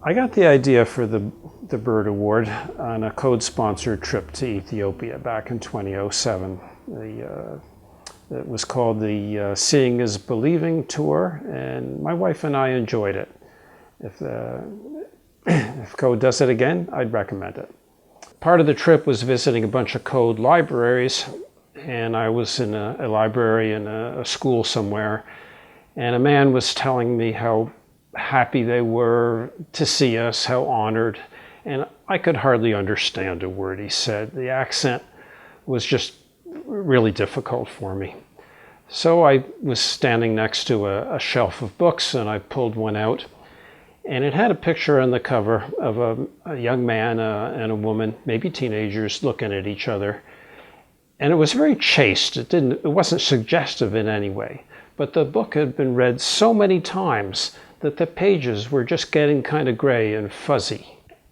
I got the idea for the Burt Award on a code-sponsored trip to Ethiopia back in 2007. It was called the Seeing is Believing Tour, and my wife and I enjoyed it. If code does it again, I'd recommend it. Part of the trip was visiting a bunch of code libraries, and I was in a library in a school somewhere, and a man was telling me how happy they were to see us, how honored, and I could hardly understand a word he said. The accent was just really difficult for me. So I was standing next to a shelf of books, and I pulled one out, and it had a picture on the cover of a young man and a woman, maybe teenagers, looking at each other. And it was very chaste. It wasn't suggestive in any way, but the book had been read so many times that the pages were just getting kind of gray and fuzzy.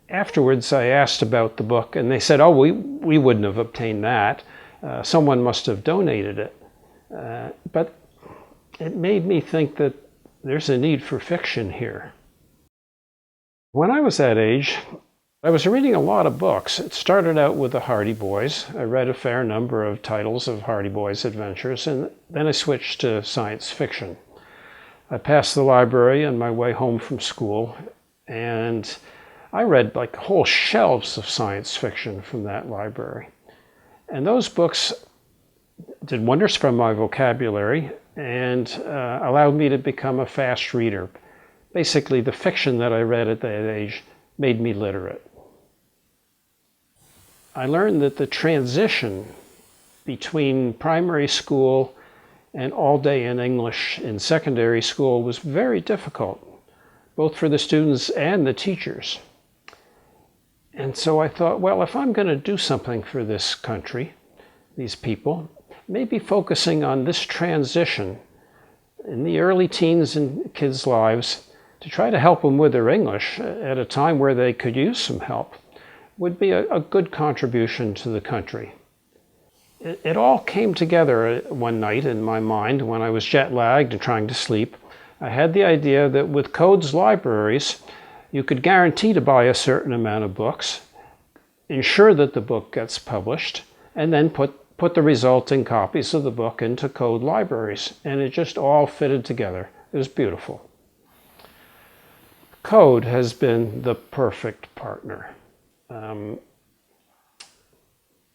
Afterwards, I asked about the book, and they said, oh, we wouldn't have obtained that. Someone must have donated it. But it made me think that there's a need for fiction here. When I was that age, I was reading a lot of books. It started out with the Hardy Boys. I read a fair number of titles of Hardy Boys adventures, and then I switched to science fiction. I passed the library on my way home from school, and I read like whole shelves of science fiction from that library. And those books did wonders for my vocabulary and allowed me to become a fast reader. Basically, the fiction that I read at that age made me literate. I learned that the transition between primary school and all day in English in secondary school was very difficult, both for the students and the teachers. And so I thought, well, if I'm going to do something for this country, these people, maybe focusing on this transition in the early teens and kids' lives to try to help them with their English at a time where they could use some help would be a good contribution to the country. It all came together one night in my mind when I was jet-lagged and trying to sleep. I had the idea that with Code's libraries, you could guarantee to buy a certain amount of books, ensure that the book gets published, and then put the resulting copies of the book into Code libraries. And it just all fitted together. It was beautiful. Code has been the perfect partner.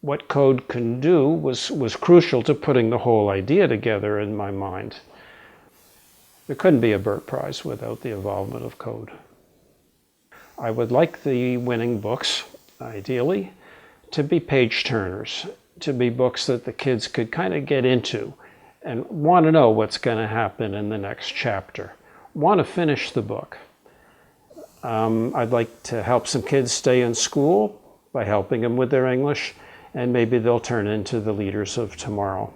What Code can do was crucial to putting the whole idea together in my mind. There couldn't be a Burt Prize without the involvement of Code. I would like the winning books, ideally, to be page-turners, to be books that the kids could kind of get into and want to know what's going to happen in the next chapter, want to finish the book. I'd like to help some kids stay in school by helping them with their English, and maybe they'll turn into the leaders of tomorrow.